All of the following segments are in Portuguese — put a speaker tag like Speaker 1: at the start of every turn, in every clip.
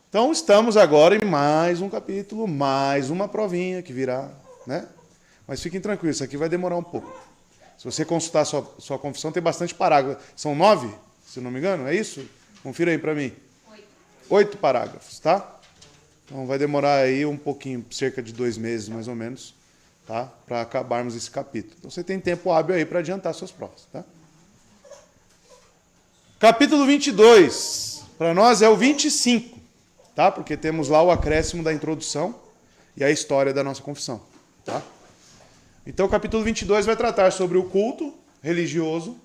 Speaker 1: Então, estamos agora em mais um capítulo, mais uma provinha que virá, né? Mas fiquem tranquilos, isso aqui vai demorar um pouco. Se você consultar a sua confissão, tem bastante parágrafos. São 9, se não me engano, é isso? Confira aí para mim. 8 parágrafos, tá? Então vai demorar aí um pouquinho, cerca de 2 meses mais ou menos, tá? Para acabarmos esse capítulo. Então você tem tempo hábil aí para adiantar suas provas, tá? Capítulo 22, para nós é o 25, tá? Porque temos lá o acréscimo da introdução e a história da nossa confissão, tá? Então o capítulo 22 vai tratar sobre o culto religioso,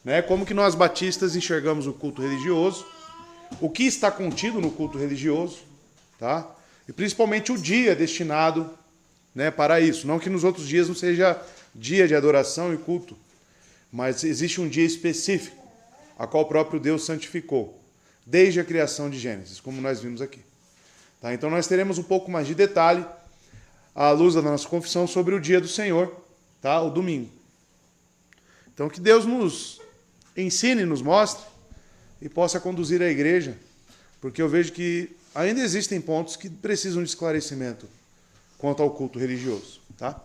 Speaker 1: né? Como que nós batistas enxergamos o culto religioso, o que está contido no culto religioso, tá? E principalmente o dia destinado, né, para isso. Não que nos outros dias não seja dia de adoração e culto, mas existe um dia específico, a qual o próprio Deus santificou, desde a criação de Gênesis, como nós vimos aqui. Tá? Então nós teremos um pouco mais de detalhe, à luz da nossa confissão, sobre o dia do Senhor, tá? O domingo. Então que Deus nos ensine, nos mostre, e possa conduzir a igreja, porque eu vejo que ainda existem pontos que precisam de esclarecimento quanto ao culto religioso. Tá?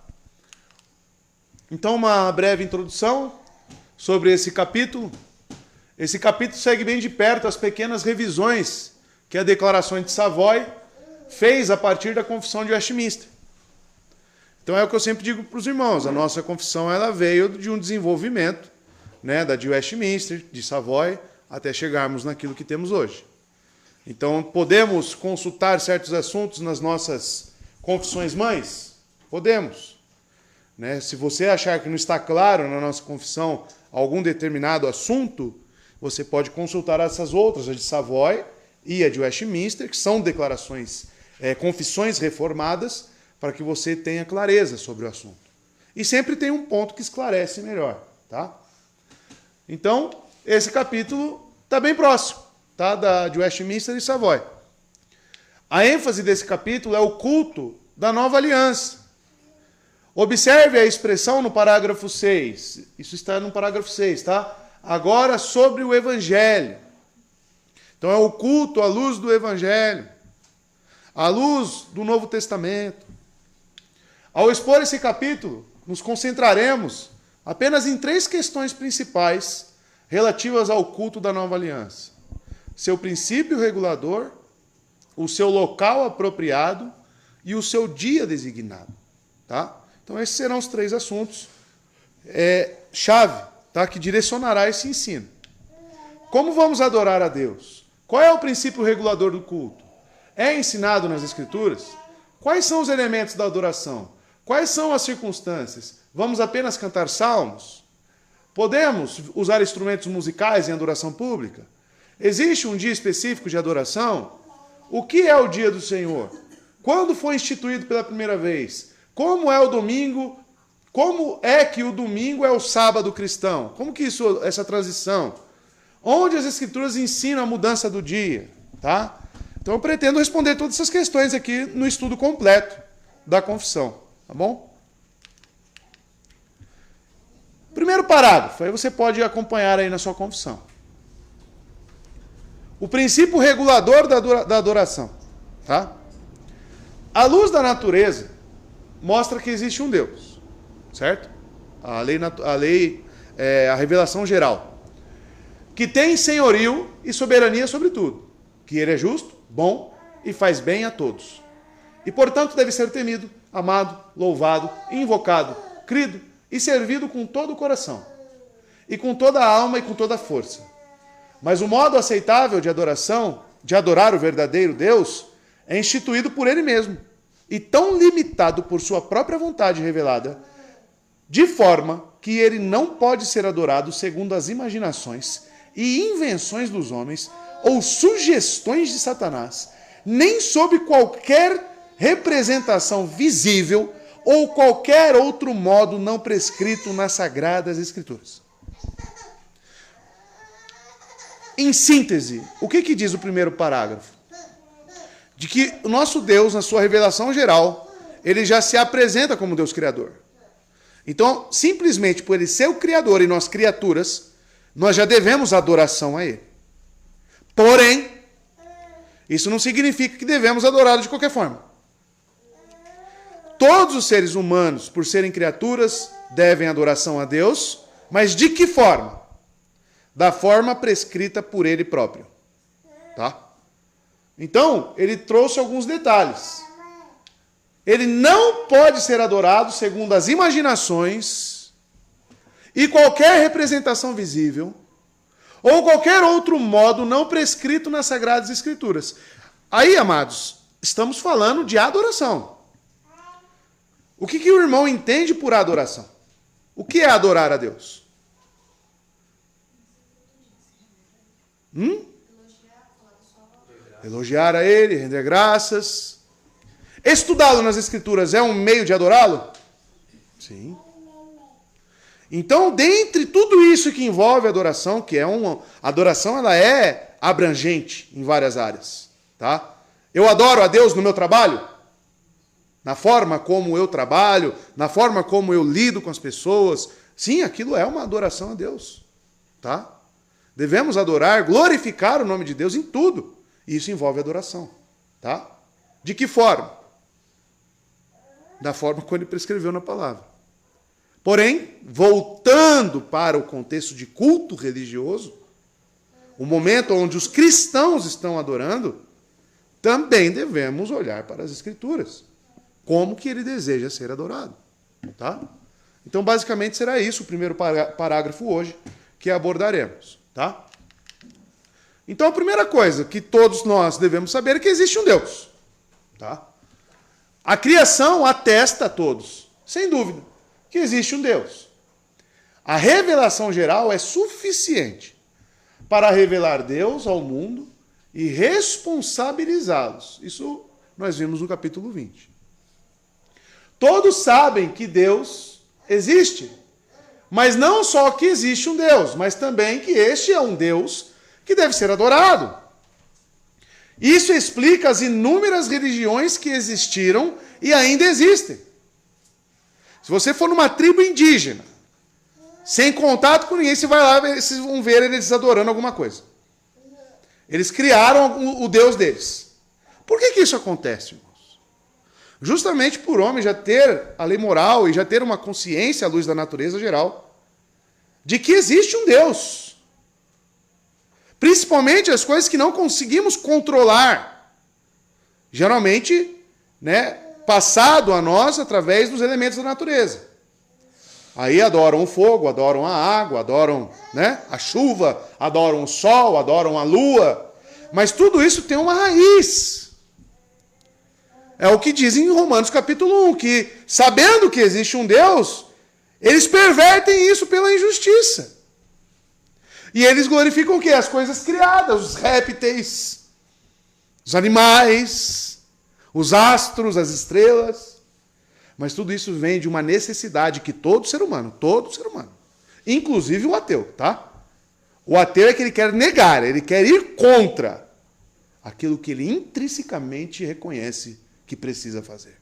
Speaker 1: Então, uma breve introdução sobre esse capítulo. Esse capítulo segue bem de perto as pequenas revisões que a Declaração de Savoy fez a partir da Confissão de Westminster. Então é o que eu sempre digo para os irmãos, a nossa confissão ela veio de um desenvolvimento, né, da de Westminster, de Savoy, até chegarmos naquilo que temos hoje. Então, podemos consultar certos assuntos nas nossas confissões mães? Podemos. Né? Se você achar que não está claro na nossa confissão algum determinado assunto, você pode consultar essas outras, a de Savoy e a de Westminster, que são declarações, confissões reformadas, para que você tenha clareza sobre o assunto. E sempre tem um ponto que esclarece melhor. Tá? Então, esse capítulo está bem próximo, tá? De Westminster e Savoy. A ênfase desse capítulo é o culto da nova aliança. Observe a expressão no parágrafo 6. Isso está no parágrafo 6, tá? Agora sobre o Evangelho. Então é o culto à luz do Evangelho, à luz do Novo Testamento. Ao expor esse capítulo, nos concentraremos apenas em 3 questões principais relativas ao culto da nova aliança. Seu princípio regulador, o seu local apropriado e o seu dia designado. Tá? Então esses serão os 3 assuntos chave, tá? Que direcionará esse ensino. Como vamos adorar a Deus? Qual é o princípio regulador do culto? É ensinado nas Escrituras? Quais são os elementos da adoração? Quais são as circunstâncias? Vamos apenas cantar salmos? Podemos usar instrumentos musicais em adoração pública? Existe um dia específico de adoração? O que é o dia do Senhor? Quando foi instituído pela primeira vez? Como é o domingo? Como é que o domingo é o sábado cristão? Como que essa transição? Onde as Escrituras ensinam a mudança do dia? Tá? Então eu pretendo responder todas essas questões aqui no estudo completo da confissão. Tá bom? Primeiro parágrafo, aí você pode acompanhar aí na sua confissão. O princípio regulador da adoração. Tá? A luz da natureza mostra que existe um Deus. Certo? A revelação geral. Que tem senhorio e soberania sobre tudo. Que ele é justo, bom e faz bem a todos. E, portanto, deve ser temido, amado, louvado, invocado, crido e servido com todo o coração, e com toda a alma e com toda a força. Mas o modo aceitável de adoração, de adorar o verdadeiro Deus, é instituído por ele mesmo, e tão limitado por sua própria vontade revelada, de forma que ele não pode ser adorado segundo as imaginações e invenções dos homens, ou sugestões de Satanás, nem sob qualquer representação visível ou qualquer outro modo não prescrito nas Sagradas Escrituras. Em síntese, o que diz o primeiro parágrafo? De que o nosso Deus, na sua revelação geral, ele já se apresenta como Deus Criador. Então, simplesmente por ele ser o Criador e nós criaturas, nós já devemos adoração a ele. Porém, Isso não significa que devemos adorá-lo de qualquer forma. Todos os seres humanos, por serem criaturas, devem adoração a Deus, mas de que forma? Da forma prescrita por ele próprio. Tá? Então, ele trouxe alguns detalhes. Ele não pode ser adorado segundo as imaginações e qualquer representação visível ou qualquer outro modo não prescrito nas Sagradas Escrituras. Aí, amados, estamos falando de adoração. O que o irmão entende por adoração? O que é adorar a Deus? Elogiar a Ele, render graças. Estudá-lo nas Escrituras é um meio de adorá-lo? Sim. Então, dentre tudo isso que envolve a adoração, a adoração ela é abrangente em várias áreas. Tá? Eu adoro a Deus no meu trabalho? Na forma como eu trabalho, na forma como eu lido com as pessoas. Sim, aquilo é uma adoração a Deus. Tá? Devemos adorar, glorificar o nome de Deus em tudo. Isso envolve adoração. Tá? De que forma? Da forma como ele prescreveu na palavra. Porém, voltando para o contexto de culto religioso, o momento onde os cristãos estão adorando, também devemos olhar para as Escrituras. Como que ele deseja ser adorado. Tá? Então, basicamente, será isso o primeiro parágrafo hoje que abordaremos. Tá? Então, a primeira coisa que todos nós devemos saber é que existe um Deus. Tá? A criação atesta a todos, sem dúvida, que existe um Deus. A revelação geral é suficiente para revelar Deus ao mundo e responsabilizá-los. Isso nós vimos no capítulo 20. Todos sabem que Deus existe, mas não só que existe um Deus, mas também que este é um Deus que deve ser adorado. Isso explica as inúmeras religiões que existiram e ainda existem. Se você for numa tribo indígena, sem contato com ninguém, você vai lá e vocês vão ver eles adorando alguma coisa. Eles criaram o Deus deles. Por que isso acontece, irmãos? Justamente por o homem já ter a lei moral e já ter uma consciência à luz da natureza geral de que existe um Deus. Principalmente as coisas que não conseguimos controlar. Geralmente, passado a nós através dos elementos da natureza. Aí adoram o fogo, adoram a água, adoram a chuva, adoram o sol, adoram a lua. Mas tudo isso tem uma raiz. É o que diz em Romanos capítulo 1, que sabendo que existe um Deus, eles pervertem isso pela injustiça. E eles glorificam o quê? As coisas criadas, os répteis, os animais, os astros, as estrelas. Mas tudo isso vem de uma necessidade que todo ser humano, inclusive o ateu, tá? O ateu é que ele quer negar, ele quer ir contra aquilo que ele intrinsecamente reconhece que precisa fazer.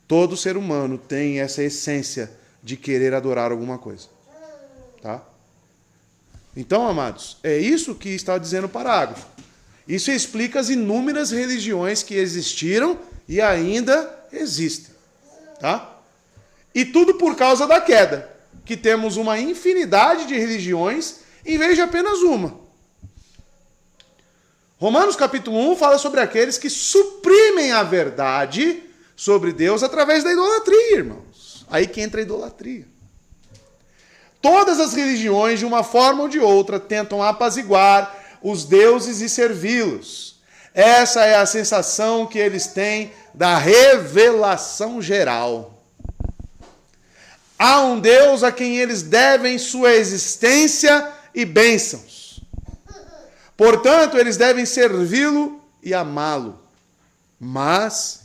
Speaker 1: Todo ser humano tem essa essência de querer adorar alguma coisa. Tá? Então, amados, é isso que está dizendo o parágrafo. Isso explica as inúmeras religiões que existiram e ainda existem. Tá? E tudo por causa da queda, que temos uma infinidade de religiões em vez de apenas uma. Romanos capítulo 1 fala sobre aqueles que suprimem a verdade sobre Deus através da idolatria, irmãos. Aí que entra a idolatria. Todas as religiões, de uma forma ou de outra, tentam apaziguar os deuses e servi-los. Essa é a sensação que eles têm da revelação geral. Há um Deus a quem eles devem sua existência e bênçãos. Portanto, eles devem servi-lo e amá-lo. Mas,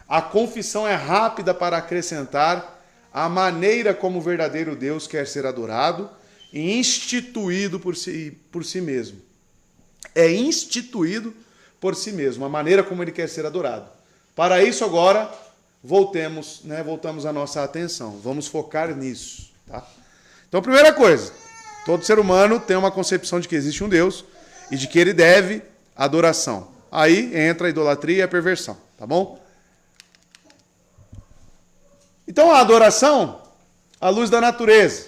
Speaker 1: a confissão é rápida para acrescentar a maneira como o verdadeiro Deus quer ser adorado e instituído por si mesmo. É instituído por si mesmo, a maneira como ele quer ser adorado. Para isso, agora, voltamos a nossa atenção. Vamos focar nisso. Tá? Então, primeira coisa, todo ser humano tem uma concepção de que existe um Deus e de que ele deve adoração. Aí entra a idolatria e a perversão, tá bom? Então a adoração, à luz da natureza.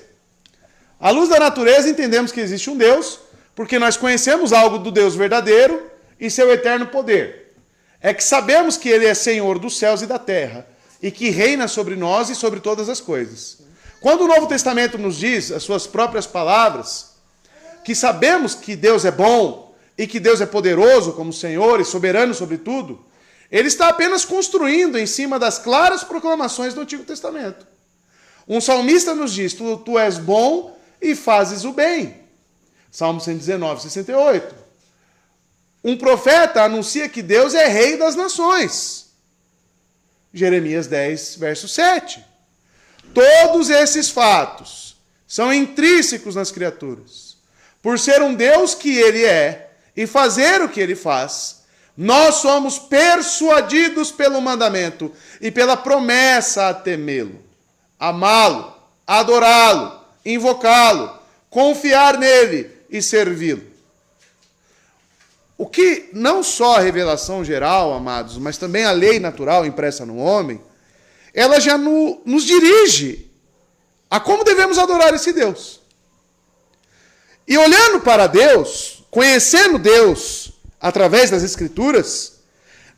Speaker 1: À luz da natureza entendemos que existe um Deus, porque nós conhecemos algo do Deus verdadeiro e seu eterno poder. É que sabemos que ele é Senhor dos céus e da terra, e que reina sobre nós e sobre todas as coisas. Quando o Novo Testamento nos diz, as suas próprias palavras, que sabemos que Deus é bom e que Deus é poderoso como Senhor e soberano sobre tudo, ele está apenas construindo em cima das claras proclamações do Antigo Testamento. Um salmista nos diz, tu és bom e fazes o bem. Salmo 119, 68. Um profeta anuncia que Deus é rei das nações. Jeremias 10, verso 7. Todos esses fatos são intrínsecos nas criaturas. Por ser um Deus que ele é e fazer o que ele faz, nós somos persuadidos pelo mandamento e pela promessa a temê-lo, amá-lo, adorá-lo, invocá-lo, confiar nele e servi-lo. O que não só a revelação geral, amados, mas também a lei natural impressa no homem, ela já nos dirige a como devemos adorar esse Deus. E olhando para Deus, conhecendo Deus através das Escrituras,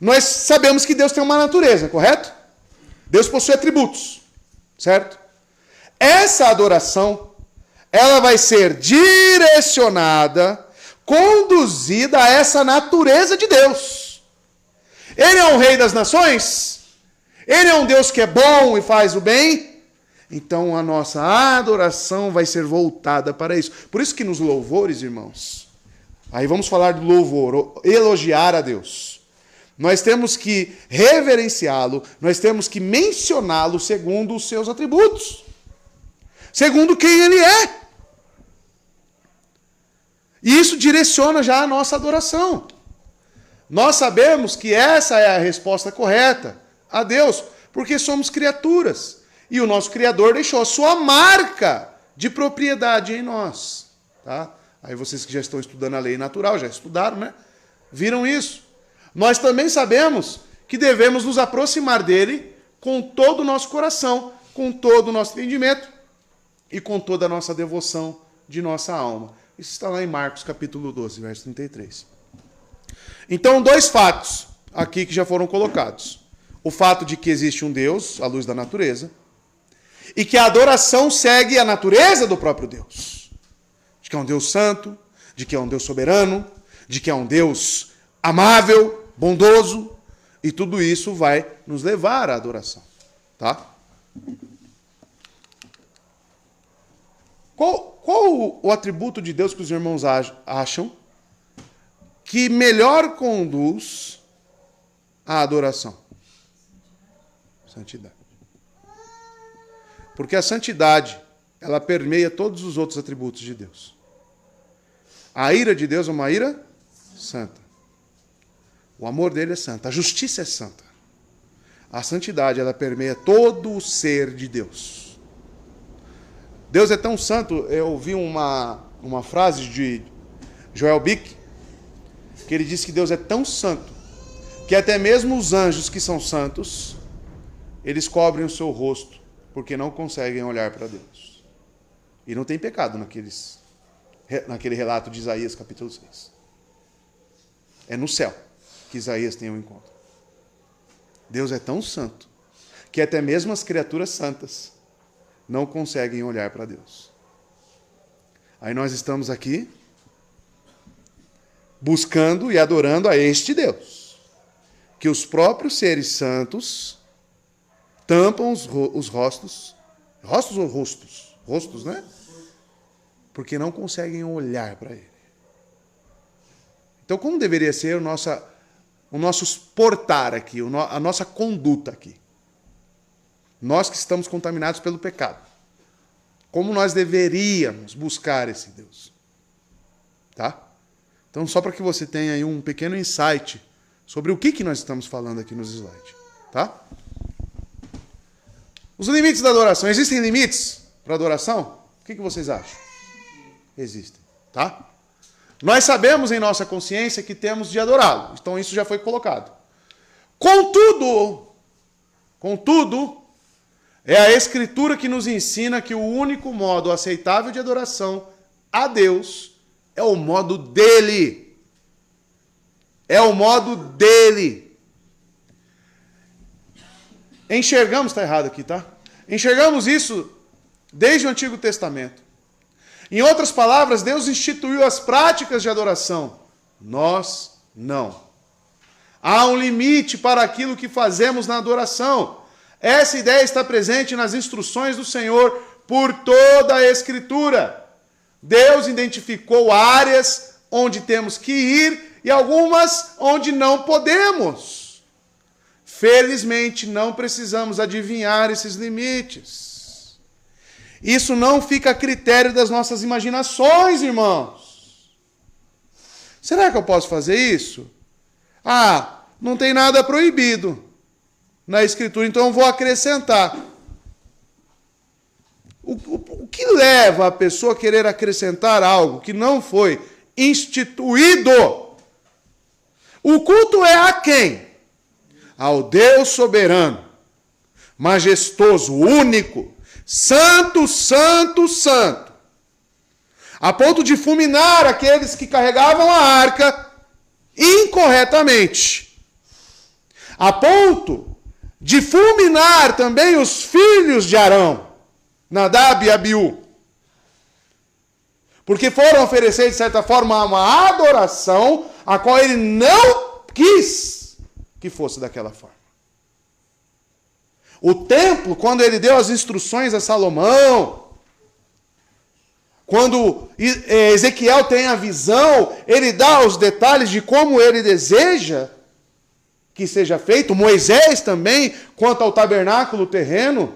Speaker 1: nós sabemos que Deus tem uma natureza, correto? Deus possui atributos, certo? Essa adoração, ela vai ser direcionada, conduzida a essa natureza de Deus. Ele é um rei das nações? Ele é um Deus que é bom e faz o bem? Então a nossa adoração vai ser voltada para isso. Por isso que nos louvores, irmãos, aí vamos falar do louvor, elogiar a Deus. Nós temos que reverenciá-lo, nós temos que mencioná-lo segundo os seus atributos, segundo quem ele é. E isso direciona já a nossa adoração. Nós sabemos que essa é a resposta correta a Deus, porque somos criaturas. E o nosso Criador deixou a sua marca de propriedade em nós. Tá? Aí vocês que já estão estudando a lei natural, já estudaram, né? Viram isso. Nós também sabemos que devemos nos aproximar dele com todo o nosso coração, com todo o nosso entendimento e com toda a nossa devoção de nossa alma. Isso está lá em Marcos capítulo 12, verso 33. Então, dois fatos aqui que já foram colocados. O fato de que existe um Deus, à luz da natureza, e que a adoração segue a natureza do próprio Deus. De que é um Deus santo, de que é um Deus soberano, de que é um Deus amável, bondoso, e tudo isso vai nos levar à adoração. Tá? Qual o atributo de Deus que os irmãos acham que melhor conduz à adoração? Santidade. Porque a santidade, ela permeia todos os outros atributos de Deus. A ira de Deus é uma ira santa. O amor dele é santo. A justiça é santa. A santidade, ela permeia todo o ser de Deus. Deus é tão santo, eu ouvi uma frase de Joel Bick, que ele disse que Deus é tão santo, que até mesmo os anjos que são santos, eles cobrem o seu rosto, porque não conseguem olhar para Deus. E não tem pecado naquele relato de Isaías capítulo 6. É no céu que Isaías tem um encontro. Deus é tão santo, que até mesmo as criaturas santas não conseguem olhar para Deus. Aí nós estamos aqui buscando e adorando a este Deus, que os próprios seres santos tampam os rostos ou rostos? Rostos, né? Porque não conseguem olhar para ele. Então, como deveria ser o nosso portar aqui, a nossa conduta aqui? Nós que estamos contaminados pelo pecado. Como nós deveríamos buscar esse Deus? Tá? Então, só para que você tenha aí um pequeno insight sobre o que nós estamos falando aqui nos slides. Tá? Os limites da adoração. Existem limites para a adoração? O que vocês acham? Existem. Tá? Nós sabemos em nossa consciência que temos de adorá-lo. Então isso já foi colocado. Contudo, é a Escritura que nos ensina que o único modo aceitável de adoração a Deus é o modo dele. É o modo dele. Enxergamos, está errado aqui, tá? Enxergamos isso desde o Antigo Testamento. Em outras palavras, Deus instituiu as práticas de adoração. Nós não. Há um limite para aquilo que fazemos na adoração. Essa ideia está presente nas instruções do Senhor por toda a Escritura. Deus identificou áreas onde temos que ir e algumas onde não podemos. Felizmente, não precisamos adivinhar esses limites. Isso não fica a critério das nossas imaginações, irmãos. Será que eu posso fazer isso? Não tem nada proibido na Escritura, então eu vou acrescentar. O que leva a pessoa a querer acrescentar algo que não foi instituído? O culto é a quem? Ao Deus soberano, majestoso, único, santo, santo, santo. A ponto de fulminar aqueles que carregavam a arca incorretamente. A ponto de fulminar também os filhos de Arão, Nadab e Abiú. Porque foram oferecer, de certa forma, uma adoração a qual ele não quis que fosse daquela forma. O templo, quando ele deu as instruções a Salomão, quando Ezequiel tem a visão, ele dá os detalhes de como ele deseja que seja feito. Moisés também, quanto ao tabernáculo terreno,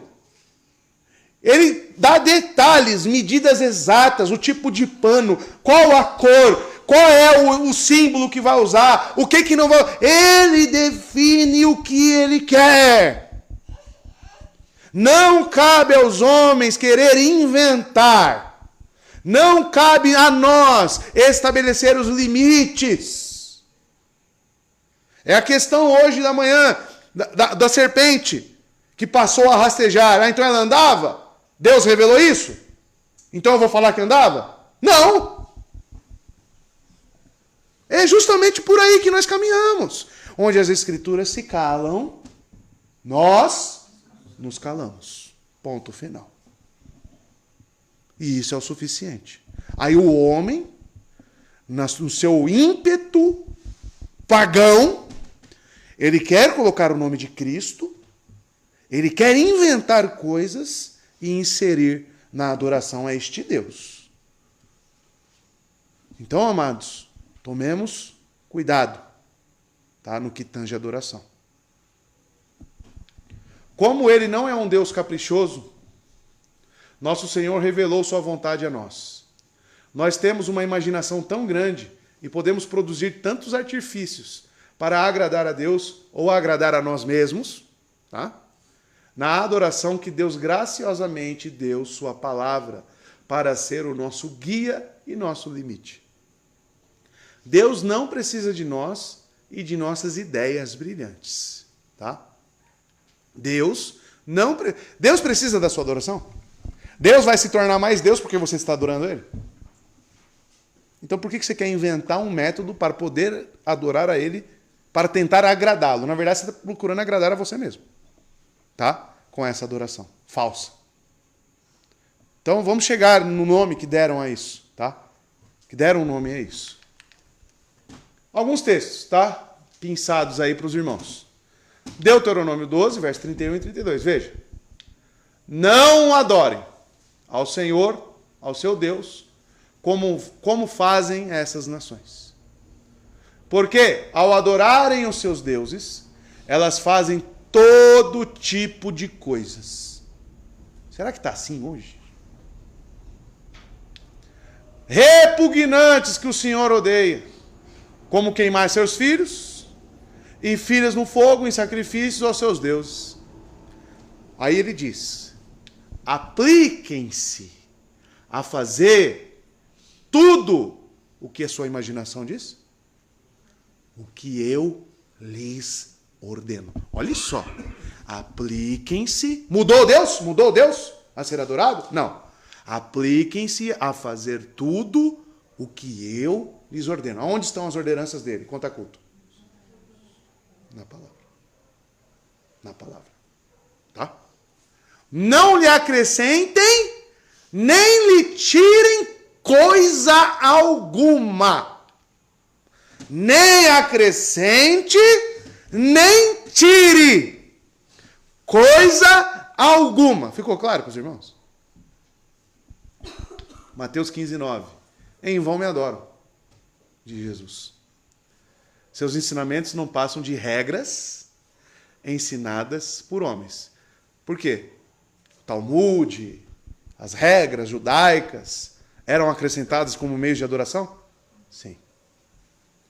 Speaker 1: ele dá detalhes, medidas exatas, o tipo de pano, qual a cor, qual é o símbolo que vai usar, o que não vai. Ele define o que ele quer. Não cabe aos homens querer inventar. Não cabe a nós estabelecer os limites. É a questão hoje da manhã da serpente que passou a rastejar. Então ela andava? Deus revelou isso? Então eu vou falar que andava? Não! É justamente por aí que nós caminhamos. Onde as Escrituras se calam, nós nos calamos. Ponto final. E isso é o suficiente. Aí o homem, no seu ímpeto pagão, ele quer colocar o nome de Cristo, ele quer inventar coisas e inserir na adoração a este Deus. Então, amados, tomemos cuidado, tá, no que tange a adoração. Como ele não é um Deus caprichoso, nosso Senhor revelou sua vontade a nós. Nós temos uma imaginação tão grande e podemos produzir tantos artifícios para agradar a Deus ou agradar a nós mesmos, tá? Na adoração que Deus graciosamente deu sua palavra para ser o nosso guia e nosso limite. Deus não precisa de nós e de nossas ideias brilhantes, tá? Deus precisa da sua adoração? Deus vai se tornar mais Deus porque você está adorando Ele? Então por que você quer inventar um método para poder adorar a Ele, para tentar agradá-lo? Na verdade, você está procurando agradar a você mesmo, tá? Com essa adoração falsa. Então vamos chegar no nome que deram a isso, tá? Que deram um nome a isso. Alguns textos, tá? Pinçados aí para os irmãos. Deuteronômio 12, verso 31 e 32. Veja. Não adorem ao Senhor, ao seu Deus, como fazem essas nações. Porque ao adorarem os seus deuses, elas fazem todo tipo de coisas. Será que está assim hoje? Repugnantes que o Senhor odeia, como queimar seus filhos e filhas no fogo em sacrifícios aos seus deuses. Aí ele diz: apliquem-se a fazer tudo o que a sua imaginação diz? O que eu lhes ordeno. Olha só. Apliquem-se. Mudou Deus? Mudou Deus a ser adorado? Não. Apliquem-se a fazer tudo o que eu lhes ordeno. Onde estão as ordenanças dele? Quanto a culto? Na palavra. Na palavra. Tá? Não lhe acrescentem, nem lhe tirem coisa alguma. Nem acrescente, nem tire coisa alguma. Ficou claro para os irmãos? Mateus 15, 9. Em vão me adoram, de Jesus. Seus ensinamentos não passam de regras ensinadas por homens. Por quê? O Talmud, as regras judaicas, eram acrescentadas como meio de adoração? Sim.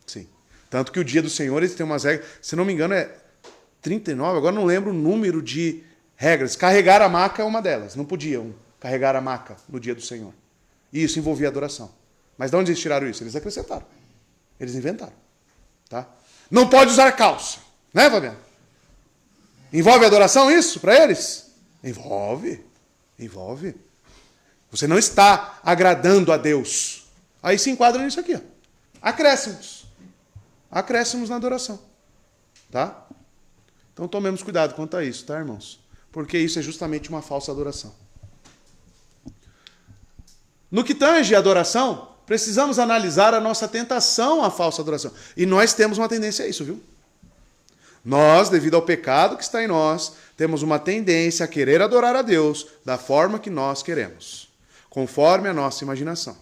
Speaker 1: Sim. Tanto que o dia do Senhor, eles têm umas regras, se não me engano é 39, agora não lembro o número de regras. Carregar a maca é uma delas. Não podiam carregar a maca no dia do Senhor. E isso envolvia adoração. Mas de onde eles tiraram isso? Eles acrescentaram. Eles inventaram. Tá? Não pode usar calça. Né, Fabiano? Envolve adoração isso para eles? Envolve. Envolve. Você não está agradando a Deus. Aí se enquadra nisso aqui. Ó. Acréscimos. Acréscimos na adoração. Tá? Então tomemos cuidado quanto a isso, tá, irmãos? Porque isso é justamente uma falsa adoração. No que tange a adoração, precisamos analisar a nossa tentação à falsa adoração. E nós temos uma tendência a isso, viu? Nós, devido ao pecado que está em nós, temos uma tendência a querer adorar a Deus da forma que nós queremos, conforme a nossa imaginação.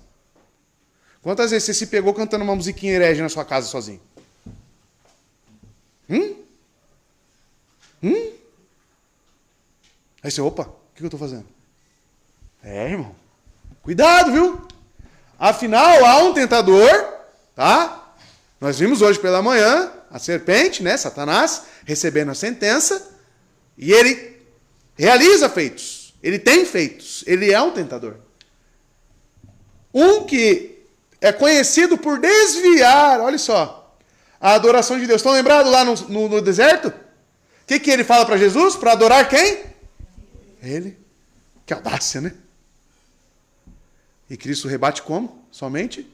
Speaker 1: Quantas vezes você se pegou cantando uma musiquinha herege na sua casa sozinho? Aí você, opa, o que eu estou fazendo? Irmão, cuidado, viu? Afinal, há um tentador, tá? Nós vimos hoje pela manhã a serpente, né, Satanás, recebendo a sentença, e ele realiza feitos, ele tem feitos, ele é um tentador. Um que é conhecido por desviar, olha só, a adoração de Deus. Estão lembrados lá no deserto? O que ele fala para Jesus? Para adorar quem? Ele. Que audácia, né? E Cristo rebate como? Somente?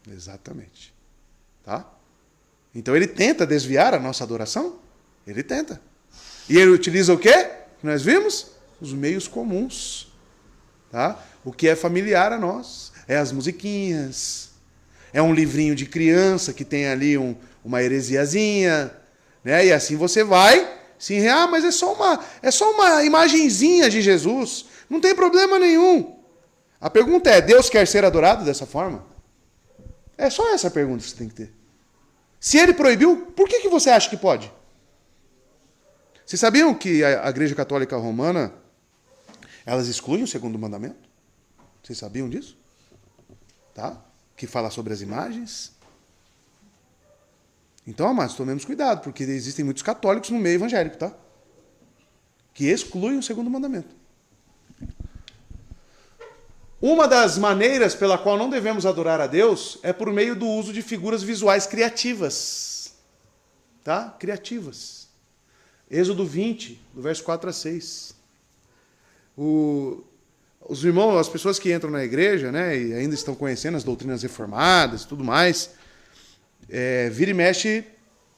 Speaker 1: Exatamente. Tá? Então ele tenta desviar a nossa adoração? Ele tenta. E ele utiliza o quê? Nós vimos? Os meios comuns. Tá? O que é familiar a nós. É as musiquinhas. É um livrinho de criança que tem ali uma heresiazinha. Né? E assim você vai... Sim, mas é só uma imagenzinha de Jesus. Não tem problema nenhum. A pergunta é, Deus quer ser adorado dessa forma? É só essa a pergunta que você tem que ter. Se ele proibiu, por que você acha que pode? Vocês sabiam que a Igreja Católica Romana, elas excluem o segundo mandamento? Vocês sabiam disso? Tá? Que fala sobre as imagens. Então, amados, tomemos cuidado, porque existem muitos católicos no meio evangélico, tá? Que excluem o segundo mandamento. Uma das maneiras pela qual não devemos adorar a Deus é por meio do uso de figuras visuais criativas. Tá? Criativas. Êxodo 20, do verso 4 a 6. Os irmãos, as pessoas que entram na igreja, né, e ainda estão conhecendo as doutrinas reformadas e tudo mais, vira e mexe,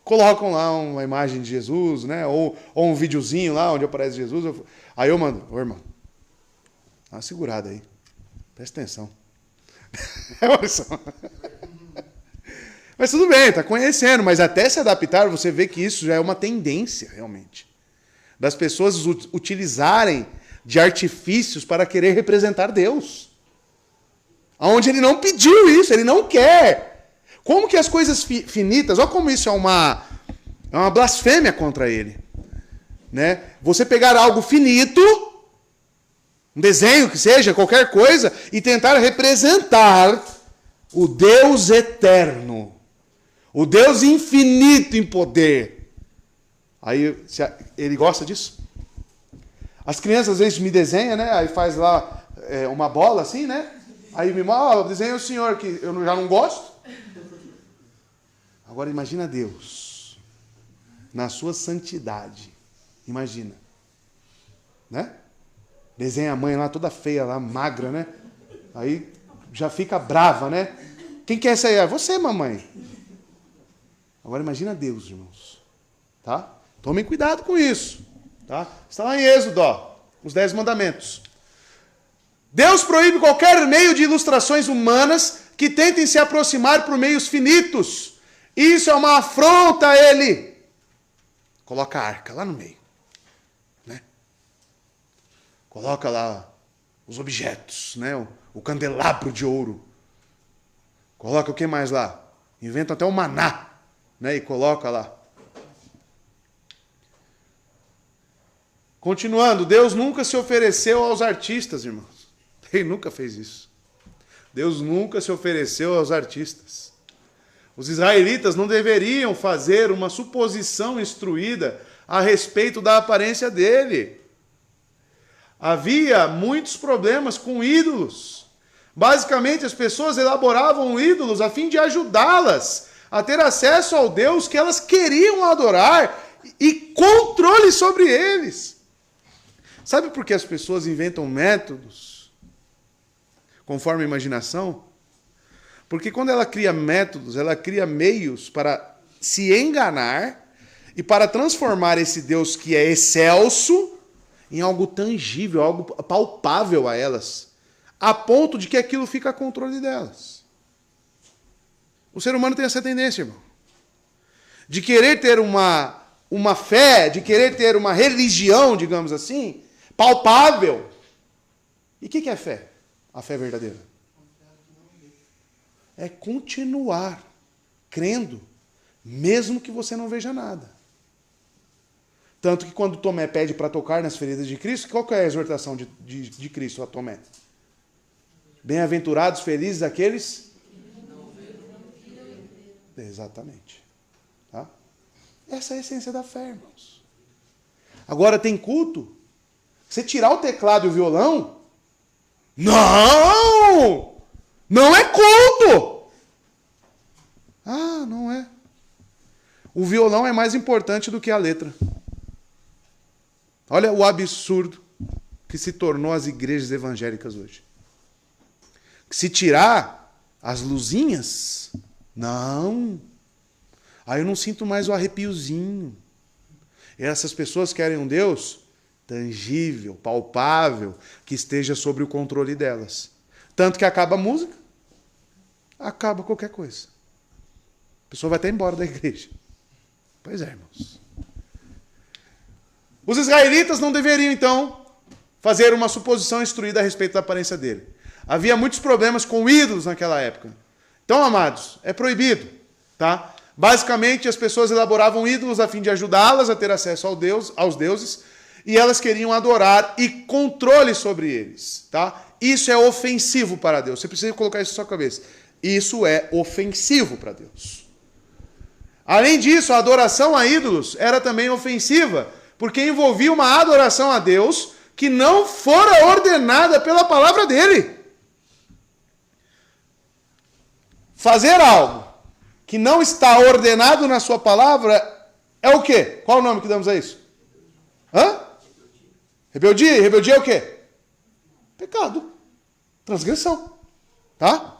Speaker 1: colocam lá uma imagem de Jesus, né? Ou um videozinho lá onde aparece Jesus. Aí eu mando, irmão, dá uma segurada aí. Presta atenção. Olha só. Mas tudo bem, está conhecendo, mas até se adaptar, você vê que isso já é uma tendência, realmente. Das pessoas utilizarem de artifícios para querer representar Deus. Onde ele não pediu isso, ele não quer. Como que as coisas finitas, olha como isso é uma blasfêmia contra ele. Né? Você pegar algo finito, um desenho que seja, qualquer coisa, e tentar representar o Deus eterno, o Deus infinito em poder. Aí ele gosta disso. As crianças às vezes me desenham, né? Aí faz lá uma bola assim, né? Aí me mostra, desenha o Senhor que eu já não gosto. Agora imagina Deus, na sua santidade. Imagina. Né? Desenha a mãe lá toda feia, lá, magra, né? Aí já fica brava, né? Quem quer essa aí? É você, mamãe. Agora imagina Deus, irmãos. Tá? Tomem cuidado com isso. Tá? Está lá em Êxodo, ó, os 10 mandamentos. Deus proíbe qualquer meio de ilustrações humanas que tentem se aproximar por meios finitos. Isso é uma afronta a Ele. Coloca a arca lá no meio. Né? Coloca lá os objetos, né? O candelabro de ouro. Coloca o que mais lá? Inventa até o maná, né? E coloca lá. Continuando, Deus nunca se ofereceu aos artistas, irmãos. Ele nunca fez isso. Deus nunca se ofereceu aos artistas. Os israelitas não deveriam fazer uma suposição instruída a respeito da aparência dele. Havia muitos problemas com ídolos. Basicamente, as pessoas elaboravam ídolos a fim de ajudá-las a ter acesso ao Deus que elas queriam adorar e controle sobre eles. Sabe por que as pessoas inventam métodos conforme a imaginação? Porque quando ela cria métodos, ela cria meios para se enganar e para transformar esse Deus que é excelso em algo tangível, algo palpável a elas, a ponto de que aquilo fica a controle delas. O ser humano tem essa tendência, irmão, de querer ter uma fé, de querer ter uma religião, digamos assim, palpável. E o que é fé? A fé verdadeira é continuar crendo, mesmo que você não veja nada. Tanto que quando Tomé pede para tocar nas feridas de Cristo, qual que é a exortação de Cristo a Tomé? Bem-aventurados, felizes aqueles... Exatamente. Tá? Essa é a essência da fé, irmãos. Agora tem culto. Você tirar o teclado e o violão... Não! Não é culto! Ah, não é. O violão é mais importante do que a letra. Olha o absurdo que se tornou as igrejas evangélicas hoje. Se tirar as luzinhas, não. Aí eu não sinto mais o arrepiozinho. E essas pessoas querem um Deus tangível, palpável, que esteja sob o controle delas. Tanto que acaba a música, acaba qualquer coisa. A pessoa vai até embora da igreja. Pois é, irmãos. Os israelitas não deveriam, então, fazer uma suposição instruída a respeito da aparência dele. Havia muitos problemas com ídolos naquela época. Então, amados, é proibido, tá? Basicamente, as pessoas elaboravam ídolos a fim de ajudá-las a ter acesso aos deuses, e elas queriam adorar e controle sobre eles, tá? Isso é ofensivo para Deus. Você precisa colocar isso na sua cabeça. Isso é ofensivo para Deus. Além disso, a adoração a ídolos era também ofensiva, porque envolvia uma adoração a Deus que não fora ordenada pela palavra dele. Fazer algo que não está ordenado na sua palavra é o quê? Qual o nome que damos a isso? Hã? Rebeldia. E rebeldia é o quê? Pecado. Transgressão. Tá?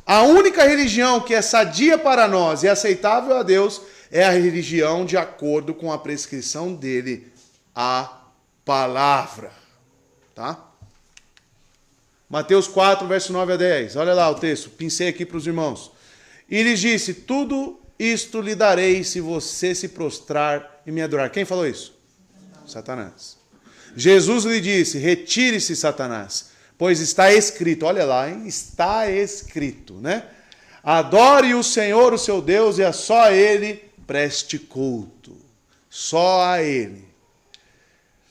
Speaker 1: A única religião que é sadia para nós e aceitável a Deus é a religião de acordo com a prescrição dele, a palavra. Tá? Mateus 4, verso 9 a 10. Olha lá o texto. Pincei aqui para os irmãos. E lhes disse, tudo isto lhe darei se você se prostrar e me adorar. Quem falou isso? Satanás. Jesus lhe disse, retire-se, Satanás, pois está escrito, olha lá, hein? Está escrito, né? Adore o Senhor, o seu Deus, e a só a Ele preste culto. Só a Ele.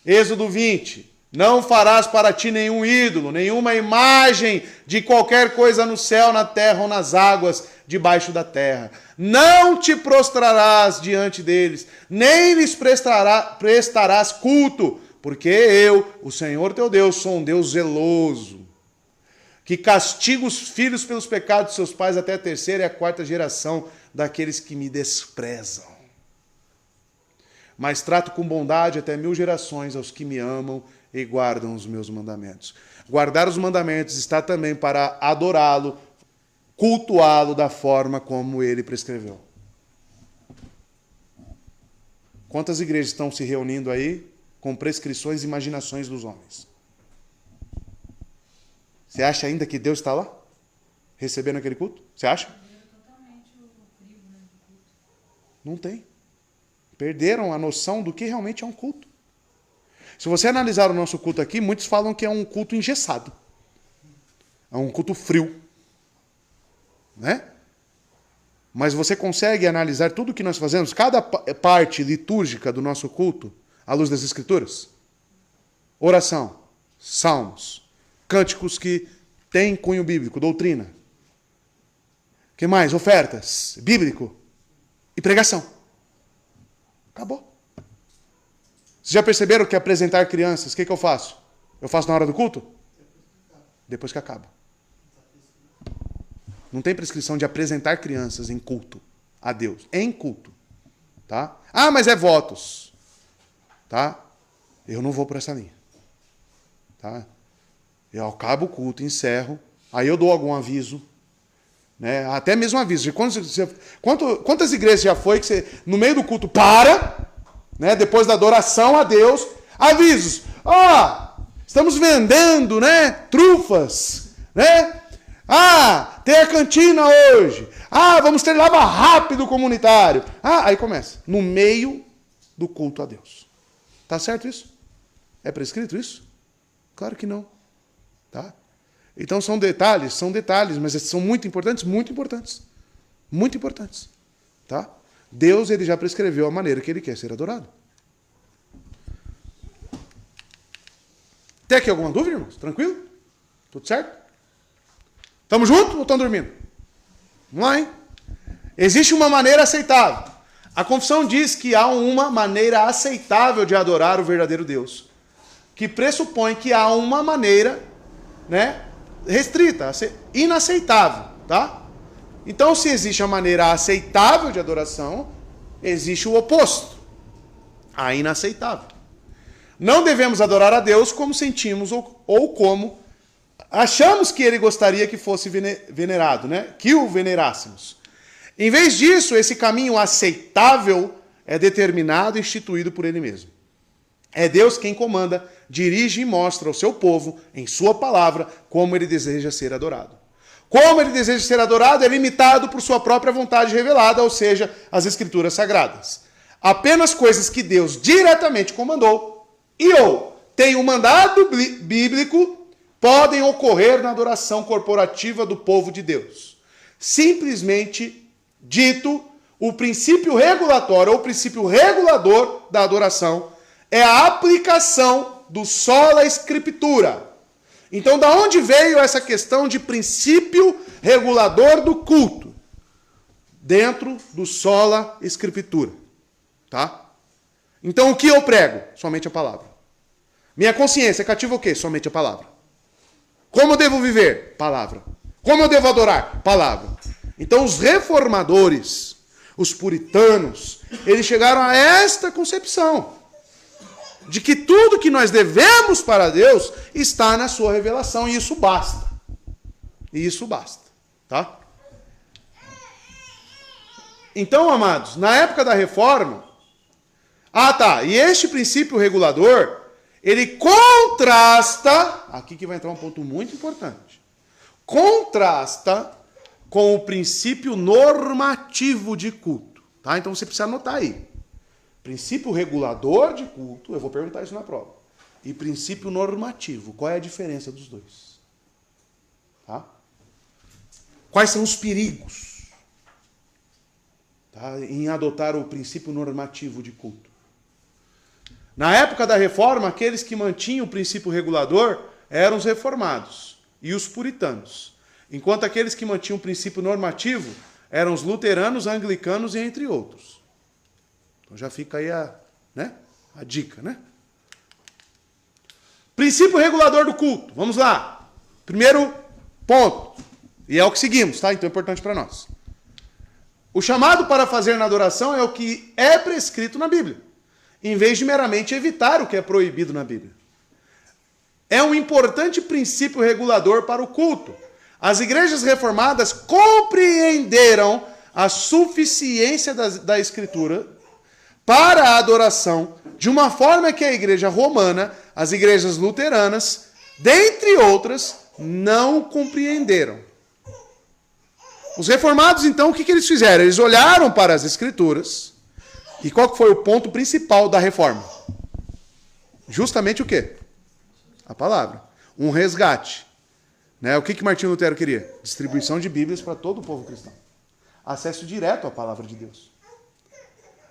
Speaker 1: Êxodo 20. Não farás para ti nenhum ídolo, nenhuma imagem de qualquer coisa no céu, na terra ou nas águas debaixo da terra. Não te prostrarás diante deles, nem lhes prestarás culto, porque eu, o Senhor teu Deus, sou um Deus zeloso, que castigo os filhos pelos pecados de seus pais até a terceira e a quarta geração daqueles que me desprezam. Mas trato com bondade até 1000 gerações aos que me amam e guardam os meus mandamentos. Guardar os mandamentos está também para adorá-lo, cultuá-lo da forma como ele prescreveu. Quantas igrejas estão se reunindo aí com prescrições e imaginações dos homens? Você acha ainda que Deus está lá? Recebendo aquele culto? Você acha? Não tem. Perderam a noção do que realmente é um culto. Se você analisar o nosso culto aqui, muitos falam que é um culto engessado. É um culto frio. Né? Mas você consegue analisar tudo o que nós fazemos, cada parte litúrgica do nosso culto, à luz das Escrituras? Oração, salmos, cânticos que têm cunho bíblico, doutrina. O que mais? Ofertas, bíblico e pregação. Acabou. Vocês já perceberam que apresentar crianças, o que eu faço? Eu faço na hora do culto? Depois que acaba. Não tem prescrição de apresentar crianças em culto a Deus. Em culto. Tá? Ah, mas é votos. Tá? Eu não vou por essa linha. Tá? Eu acabo o culto, encerro, aí eu dou algum aviso. Né? Até mesmo aviso. Quantas igrejas já foi que você, no meio do culto, para, né? Depois da adoração a Deus, avisos. Estamos vendendo, né? Trufas, né? Tem a cantina hoje. Vamos ter lava rápido comunitário. Aí começa. No meio do culto a Deus. Tá certo isso? É prescrito isso? Claro que não. Tá? Então são detalhes, mas são muito importantes, muito importantes. Muito importantes. Tá? Deus ele já prescreveu a maneira que ele quer ser adorado. Tem aqui alguma dúvida, irmãos? Tranquilo? Tudo certo? Estamos juntos ou estão dormindo? Vamos lá, hein? Existe uma maneira aceitável. A confissão diz que há uma maneira aceitável de adorar o verdadeiro Deus, que pressupõe que há uma maneira, né, restrita, inaceitável, tá? Então, se existe a maneira aceitável de adoração, existe o oposto, a inaceitável. Não devemos adorar a Deus como sentimos ou como achamos que ele gostaria que fosse venerado, né? Que o venerássemos. Em vez disso, esse caminho aceitável é determinado e instituído por ele mesmo. É Deus quem comanda, dirige e mostra ao seu povo, em sua palavra, como ele deseja ser adorado. Como ele deseja ser adorado é limitado por sua própria vontade revelada, ou seja, as Escrituras Sagradas. Apenas coisas que Deus diretamente comandou ou tem um mandado bíblico podem ocorrer na adoração corporativa do povo de Deus. Simplesmente dito, o princípio regulatório ou o princípio regulador da adoração é a aplicação do sola scriptura. Então, da onde veio essa questão de princípio regulador do culto? Dentro do sola scriptura. Tá? Então, o que eu prego? Somente a palavra. Minha consciência cativa o quê? Somente a palavra. Como eu devo viver? Palavra. Como eu devo adorar? Palavra. Então, os reformadores, os puritanos, eles chegaram a esta concepção de que tudo que nós devemos para Deus está na sua revelação, e isso basta. E isso basta, tá? Então, amados, na época da reforma, e este princípio regulador, ele contrasta, aqui que vai entrar um ponto muito importante, contrasta com o princípio normativo de culto, tá? Então você precisa anotar aí. Princípio regulador de culto, eu vou perguntar isso na prova. E princípio normativo, qual é a diferença dos dois? Tá? Quais são os perigos, tá, em adotar o princípio normativo de culto? Na época da reforma, aqueles que mantinham o princípio regulador eram os reformados e os puritanos. Enquanto aqueles que mantinham o princípio normativo eram os luteranos, anglicanos e entre outros. Então já fica aí a dica, né? Princípio regulador do culto. Vamos lá. Primeiro, Ponto. E é o que seguimos, tá? Então é importante para nós. O chamado para fazer na adoração é o que é prescrito na Bíblia, em vez de meramente evitar o que é proibido na Bíblia. É um importante princípio regulador para o culto. As igrejas reformadas compreenderam a suficiência da Escritura para a adoração de uma forma que a igreja romana, as igrejas luteranas, dentre outras, não compreenderam. Os reformados, então, o que eles fizeram? Eles olharam para as Escrituras, e qual foi o ponto principal da reforma? Justamente o quê? A palavra. Um resgate. Né? O que Martinho Lutero queria? Distribuição de Bíblias para todo o povo cristão. Acesso direto à palavra de Deus.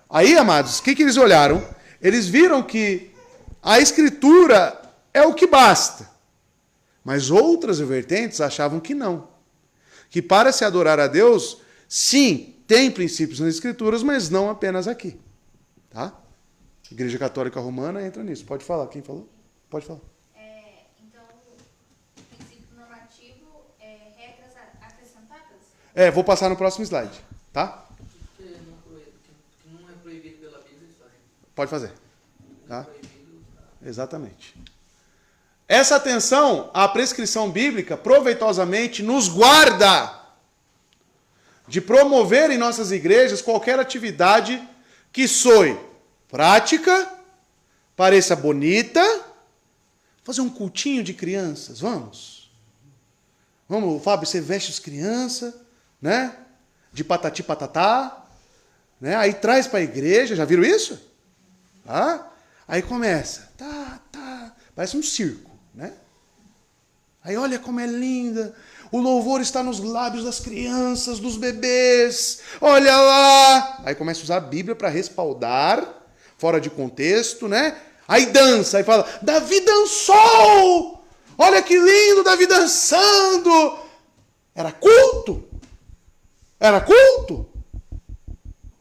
Speaker 1: Aí, amados, o que eles olharam? Eles viram que a Escritura é o que basta. Mas outras vertentes achavam que não. Que para se adorar a Deus, sim, tem princípios nas Escrituras, mas não apenas aqui. Tá? A Igreja Católica Romana entra nisso. Pode falar. Quem falou? Pode falar.
Speaker 2: Então, o princípio normativo é regras acrescentadas?
Speaker 1: Vou passar no próximo slide. Tá?
Speaker 3: Que não é proibido pela Bíblia, isso aí.
Speaker 1: Pode fazer. Tá?
Speaker 3: Proibido,
Speaker 1: Exatamente. Essa atenção à prescrição bíblica, proveitosamente, nos guarda de promover em nossas igrejas qualquer atividade que soe prática, pareça bonita. Fazer um cultinho de crianças, vamos? Vamos, Fábio, você veste as crianças, né? De patati patatá, né? Aí traz para a igreja, já viram isso? Tá? Aí começa, parece um circo. Né? Aí olha como é linda, o louvor está nos lábios das crianças, dos bebês, olha lá. Aí começa a usar a Bíblia para respaldar, fora de contexto, né? Aí dança, aí fala, Davi dançou, olha que lindo, Davi dançando. Era culto? Era culto?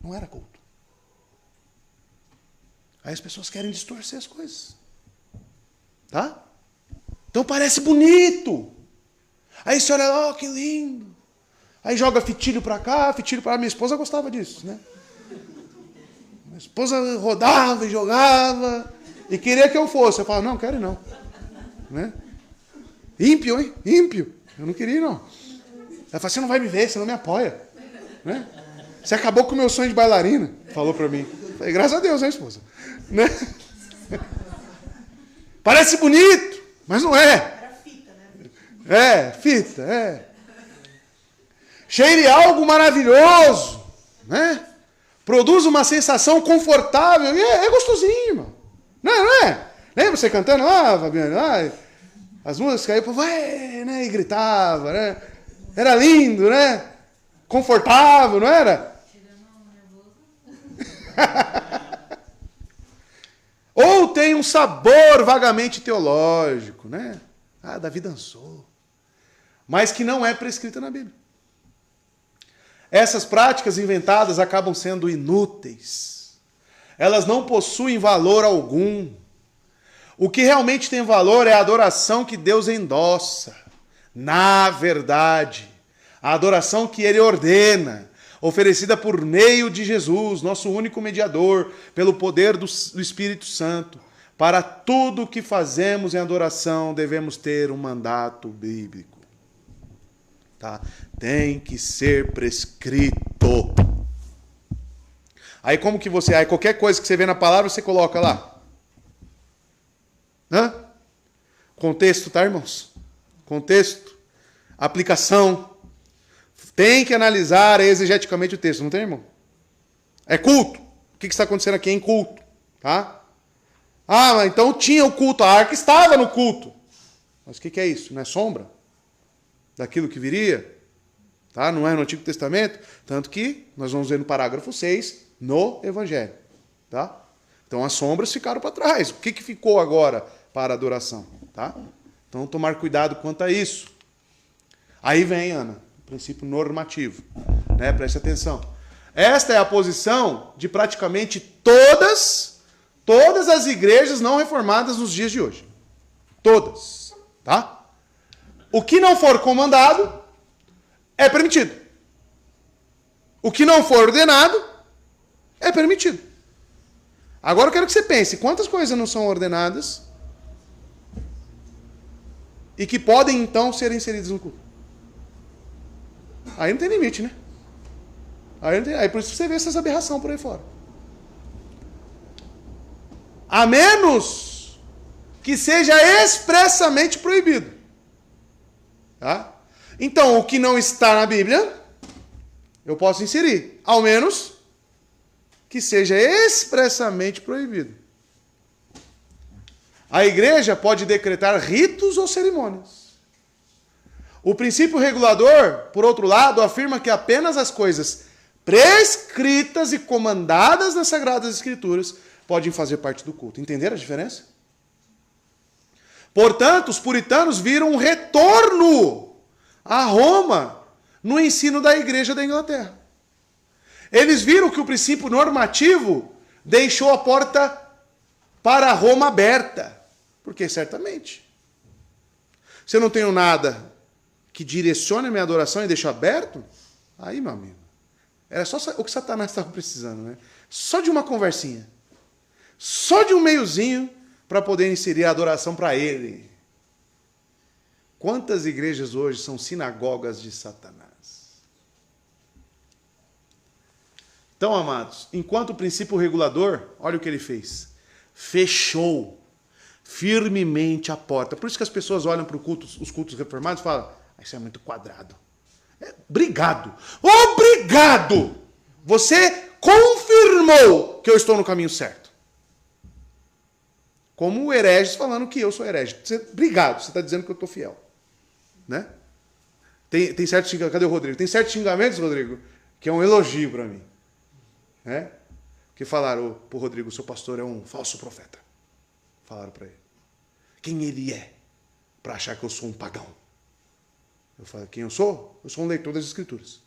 Speaker 1: Não era culto. Aí as pessoas querem distorcer as coisas. Tá? Então parece bonito. Aí você olha, que lindo. Aí joga fitilho para cá, fitilho para lá. Minha esposa gostava disso, né? Minha esposa rodava e jogava e queria que eu fosse. Eu falava, não, quero não. Né? Ímpio, hein? Ímpio. Eu não queria, não. Ela falou, você não vai me ver, você não me apoia. Né? Você acabou com o meu sonho de bailarina, falou para mim. Eu falei, graças a Deus, hein, esposa? Né? Parece bonito. Mas não é.
Speaker 4: Era fita, né?
Speaker 1: Fita. Cheire algo maravilhoso, né? Produz uma sensação confortável. E é gostosinho, irmão. Não é? Lembra você cantando lá, Fabiano? Lá, as músicas aí, o povo, né? E gritava, né? Era lindo, né? Confortável, não era? Ou tem um sabor vagamente teológico, né? Davi dançou. Mas que não é prescrita na Bíblia. Essas práticas inventadas acabam sendo inúteis. Elas não possuem valor algum. O que realmente tem valor é a adoração que Deus endossa. Na verdade, a adoração que Ele ordena, oferecida por meio de Jesus, nosso único mediador, pelo poder do Espírito Santo. Para tudo o que fazemos em adoração, devemos ter um mandato bíblico. Tá? Tem que ser prescrito. Aí como que você... Aí qualquer coisa que você vê na palavra, você coloca lá. Contexto, tá, irmãos? Contexto. Aplicação. Tem que analisar exegeticamente o texto, não tem, irmão? É culto. O que está acontecendo aqui é em culto. Tá? Mas então tinha o culto, a arca estava no culto. Mas o que é isso? Não é sombra daquilo que viria? Tá? Não é no Antigo Testamento? Tanto que nós vamos ver no parágrafo 6, no Evangelho. Tá? Então as sombras ficaram para trás. O que ficou agora para a adoração? Tá? Então tomar cuidado quanto a isso. Aí vem, Ana, o princípio normativo. Né? Preste atenção. Esta é a posição de praticamente todas as igrejas não reformadas nos dias de hoje. Todas. Tá? O que não for comandado é permitido. O que não for ordenado é permitido. Agora eu quero que você pense, quantas coisas não são ordenadas e que podem então ser inseridas no culto? Aí não tem limite, né? Aí por isso você vê essas aberrações por aí fora. A menos que seja expressamente proibido. Tá? Então, o que não está na Bíblia, eu posso inserir. Ao menos que seja expressamente proibido. A igreja pode decretar ritos ou cerimônias. O princípio regulador, por outro lado, afirma que apenas as coisas prescritas e comandadas nas Sagradas Escrituras podem fazer parte do culto. Entenderam a diferença? Portanto, os puritanos viram um retorno a Roma no ensino da igreja da Inglaterra. Eles viram que o princípio normativo deixou a porta para Roma aberta. Porque certamente, se eu não tenho nada que direcione a minha adoração e deixe aberto, aí, meu amigo, era só o que Satanás estava precisando, né? Só de uma conversinha. Só de um meiozinho para poder inserir a adoração para ele. Quantas igrejas hoje são sinagogas de Satanás? Então, amados, enquanto o princípio regulador, olha o que ele fez. Fechou firmemente a porta. Por isso que as pessoas olham para os cultos reformados e falam, isso é muito quadrado. Obrigado. Obrigado! Você confirmou que eu estou no caminho certo. Como o herege falando que eu sou herege. Obrigado, você está dizendo que eu estou fiel. Né? Tem certos xingamentos. Cadê o Rodrigo? Tem certos xingamentos, Rodrigo, que é um elogio para mim. Né? Que falaram para o Rodrigo, seu pastor é um falso profeta. Falaram para ele. Quem ele é para achar que eu sou um pagão? Eu falo, quem eu sou? Eu sou um leitor das Escrituras.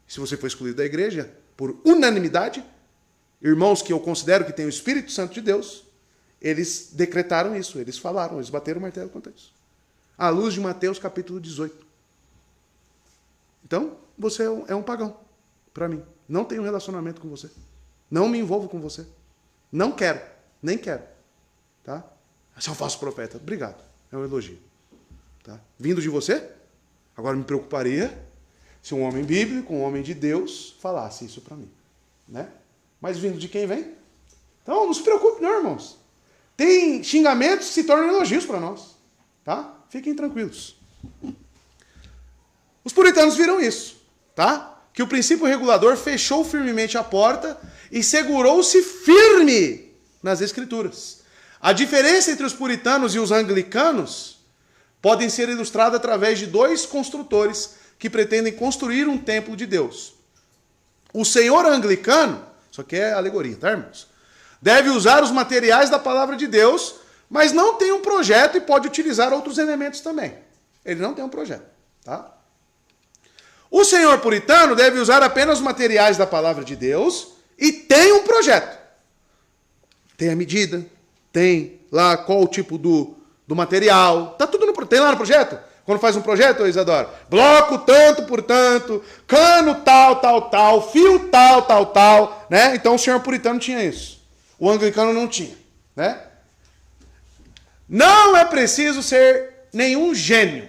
Speaker 1: Se você foi escolhido da igreja, por unanimidade, irmãos que eu considero que têm o Espírito Santo de Deus, eles decretaram isso, eles falaram, eles bateram o martelo contra isso. À luz de Mateus capítulo 18. Então, você é um pagão, para mim. Não tenho relacionamento com você. Não me envolvo com você. Não quero, nem quero. Tá? Você é um falso profeta. Obrigado, é um elogio. Tá? Vindo de você, agora me preocuparia se um homem bíblico, um homem de Deus, falasse isso para mim. Né? Mas vindo de quem vem? Então, não se preocupe não, irmãos. Tem xingamentos que se tornam elogios para nós. Tá? Fiquem tranquilos. Os puritanos viram isso. Tá? Que o princípio regulador fechou firmemente a porta e segurou-se firme nas Escrituras. A diferença entre os puritanos e os anglicanos podem ser ilustradas através de dois construtores que pretendem construir um templo de Deus. O senhor anglicano, isso aqui é alegoria, tá, irmãos? Deve usar os materiais da palavra de Deus, mas não tem um projeto e pode utilizar outros elementos também. Ele não tem um projeto, tá? O senhor puritano deve usar apenas os materiais da palavra de Deus e tem um projeto. Tem a medida, tem lá qual o tipo do material, tá tudo tem lá no projeto? Quando faz um projeto, Isadora, bloco tanto por tanto, cano tal, fio tal, né? Então o senhor puritano tinha isso. O anglicano não tinha, né? Não é preciso ser nenhum gênio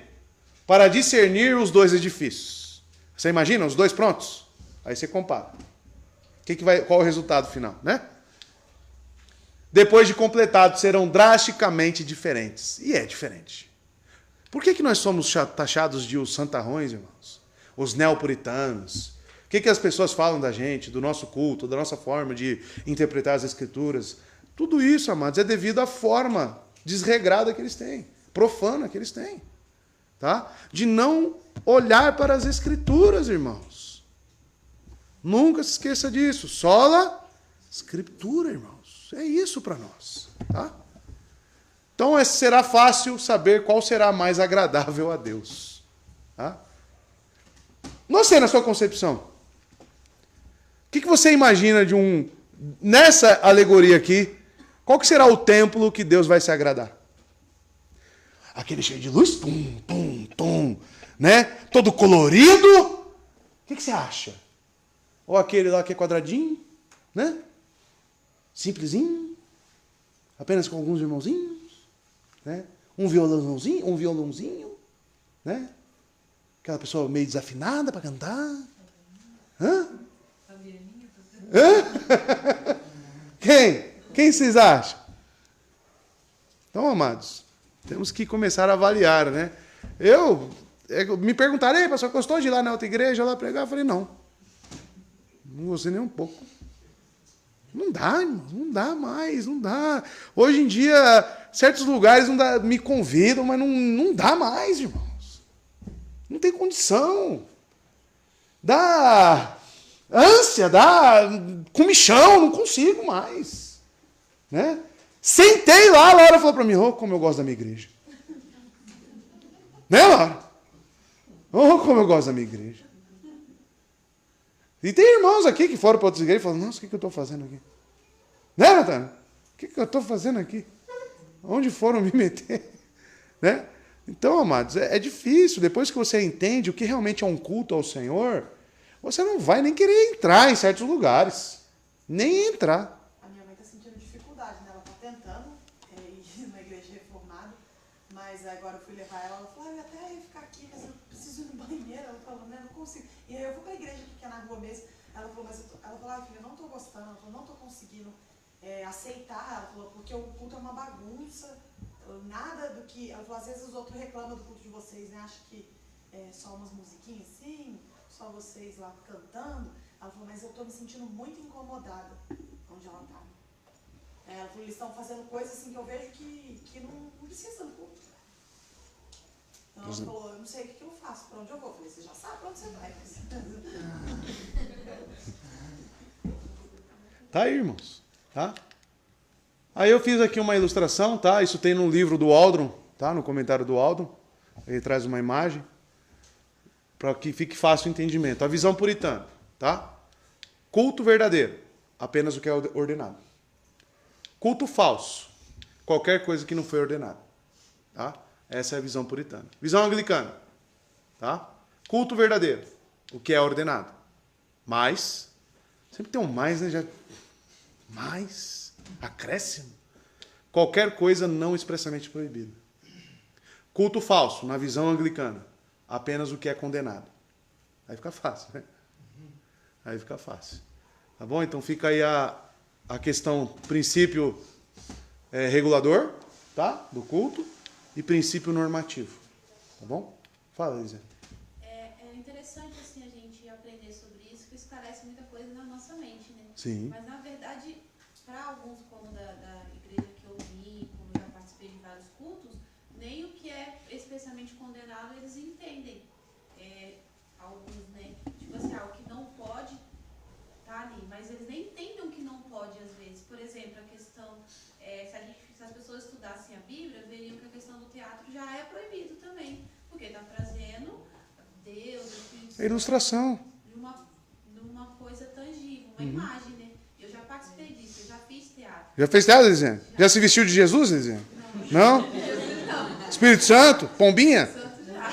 Speaker 1: para discernir os dois edifícios. Você imagina os dois prontos? Aí você compara. Qual é o resultado final, né? Depois de completado, serão drasticamente diferentes. E é diferente. Por que nós somos taxados de os santarrões, irmãos? Os neopuritanos? O que as pessoas falam da gente, do nosso culto, da nossa forma de interpretar as Escrituras? Tudo isso, amados, é devido à forma desregrada que eles têm, profana que eles têm. Tá? De não olhar para as Escrituras, irmãos. Nunca se esqueça disso. Sola Escritura, irmãos. É isso para nós. Tá? Então será fácil saber qual será mais agradável a Deus. Tá? Não sei na sua concepção. O que você imagina de nessa alegoria aqui, qual que será o templo que Deus vai se agradar? aquele cheio de luz, tum, tum, tum, né? Todo colorido. O que você acha? Ou aquele lá que é quadradinho, né? Simplesinho, apenas com alguns irmãozinhos, né? Um violãozinho, né? Aquela pessoa meio desafinada para cantar. Hã? Hã? Quem vocês acham? Então, amados, temos que começar a avaliar, né? Me perguntaram, ei, pastor, gostou de ir lá na outra igreja lá pregar? Eu falei, não gostei nem um pouco. Não dá, irmão, não dá mais, não dá. Hoje em dia, certos lugares me convidam, mas não dá mais, irmãos. Não tem condição. Dá ânsia, dá comichão, não consigo mais. Né? Sentei lá, a Laura falou para mim, como eu gosto da minha igreja. Né, Laura? Como eu gosto da minha igreja. E tem irmãos aqui que foram para outras igrejas e falam, nossa, o que eu estou fazendo aqui? Né, Natana? O que eu estou fazendo aqui? Onde foram me meter? Né? Então, amados, é difícil. Depois que você entende o que realmente é um culto ao Senhor, você não vai nem querer entrar em certos lugares. Nem entrar.
Speaker 4: A minha mãe está sentindo dificuldade, né? Ela está tentando ir na igreja reformada, mas agora eu fui levar ela, ela falou, eu até ia ficar aqui, mas eu preciso ir no banheiro. Ela falou, né, não consigo. E aí eu vou para a igreja que é na rua mesmo. Ela falou, ela falou, filha, eu não estou gostando, ela falou, não estou conseguindo aceitar. Ela falou, porque o culto é uma bagunça, nada do que... Ela falou, às vezes os outros reclamam do culto de vocês, né? Acham que é só umas musiquinhas assim, só vocês lá cantando. Ela falou, mas eu estou me sentindo muito incomodada onde ela está. Ela falou, eles estão fazendo coisas assim que eu vejo que não precisa do culto. Então ela falou, eu não sei o que eu faço, para onde eu vou. Eu falei, você já sabe para onde você vai.
Speaker 1: Tá aí, irmãos. Tá? Aí eu fiz aqui uma ilustração, tá? Isso tem no livro do Aldron, tá? No comentário do Aldron. Ele traz uma imagem para que fique fácil o entendimento. A visão puritana, tá? Culto verdadeiro, apenas o que é ordenado. Culto falso, qualquer coisa que não foi ordenada, tá? Essa é a visão puritana. Visão anglicana, tá? Culto verdadeiro, o que é ordenado. Mais, sempre tem um mais, né? Mais, acréscimo. Qualquer coisa não expressamente proibida. Culto falso, na visão anglicana, apenas o que é condenado. Aí fica fácil, né? Aí fica fácil. Tá bom? Então fica aí a questão, princípio regulador, tá? Do culto, e princípio normativo. Tá bom? Fala, Elisa.
Speaker 2: É interessante assim, a gente aprender sobre isso, que esclarece muita coisa na nossa mente, né?
Speaker 1: Sim.
Speaker 2: Mas na verdade, para alguns, como da igreja que eu vi, como eu já participei de vários cultos, nem o que é especialmente condenado eles entendem. Alguns, né? Tipo assim, o que não pode tá ali, mas eles nem entendem o que não pode às vezes. Por exemplo, a questão, se as pessoas estudassem a Bíblia, veriam que a questão do teatro já é proibido também, porque está trazendo Deus,
Speaker 1: a ilustração
Speaker 2: de uma coisa tangível, uma imagem, né? Eu já participei disso, eu já fiz teatro.
Speaker 1: Já fez teatro, Elisinha? Já se vestiu de Jesus, Elisinha? Não?
Speaker 2: Não?
Speaker 1: Espírito Santo? Pombinha?
Speaker 2: Santo já.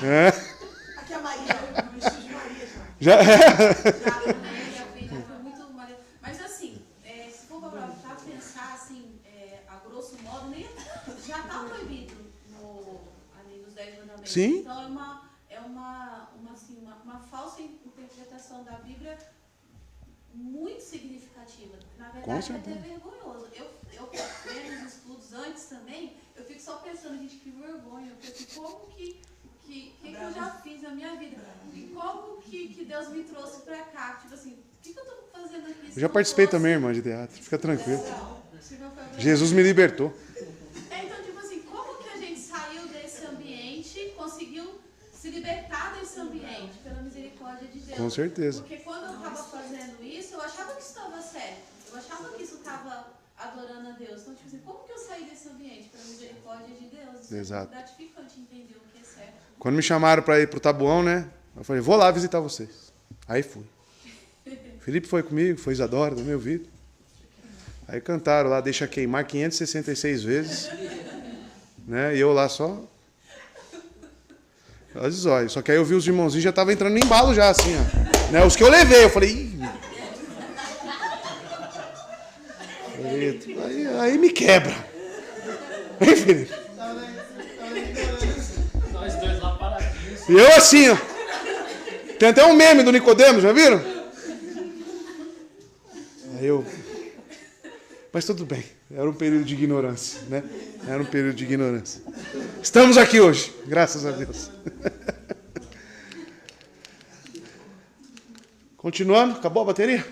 Speaker 4: Aqui é a Maria, o vestido de Maria
Speaker 1: Já
Speaker 2: Já fiz muito maneiro. Mas assim, se for para pensar assim, a grosso modo, já está proibido ali nos 10 mandamentos.
Speaker 1: Sim.
Speaker 2: Então é uma falsa interpretação da Bíblia muito significativa. Na verdade, é até vergonhoso. Eu vendo os estudos antes também, eu fico só pensando, gente, que vergonha. Eu penso, como que eu já fiz na minha vida? E como que Deus me trouxe pra cá? Tipo assim, o que eu tô fazendo aqui?
Speaker 1: Eu já participei também, irmã, de teatro. Fica tranquilo.
Speaker 2: Se não for-
Speaker 1: Jesus me libertou.
Speaker 2: Então, tipo assim, como que a gente saiu desse ambiente, conseguiu se libertar desse ambiente pela misericórdia de Deus?
Speaker 1: Com certeza.
Speaker 2: Porque quando eu estava fazendo isso, eu achava que estava certo. Eu achava que isso estava adorando a Deus. Então, tipo assim, como que eu saí desse ambiente pela misericórdia de Deus?
Speaker 1: Exato.
Speaker 2: É gratificante entender o que é certo.
Speaker 1: Quando me chamaram para ir pro Tabuão, né? Eu falei, vou lá visitar vocês. Aí fui. Felipe foi comigo, foi Isadora, do meu ouvido. Aí cantaram lá, deixa queimar 566 vezes. Né? E eu lá só Olha os olhos. Só que aí eu vi os irmãozinhos já estavam entrando no embalo já, assim, ó. Né? Os que eu levei, eu falei... Ih. Aí me quebra. Hein, Felipe?
Speaker 5: Nós dois lá paradinhos.
Speaker 1: E eu assim, ó. Tem até um meme do Nicodemos, já viram? Aí eu... Mas tudo bem. Era um período de ignorância, né? Era um período de ignorância. Estamos aqui hoje, graças a Deus. Continuando, acabou a bateria?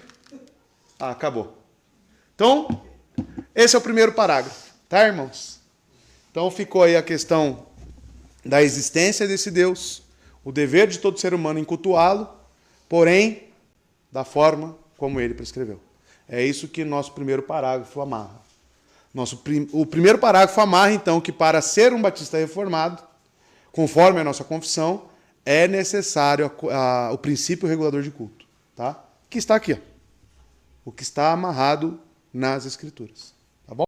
Speaker 1: Ah, acabou. Então, esse é o primeiro parágrafo, tá, irmãos? Então ficou aí a questão da existência desse Deus, o dever de todo ser humano em cultuá-lo, porém, da forma como ele prescreveu. É isso que nosso primeiro parágrafo amarra. O primeiro parágrafo amarra, então, que para ser um batista reformado, conforme a nossa confissão, é necessário o princípio regulador de culto, tá? Que está aqui, ó. O que está amarrado nas Escrituras.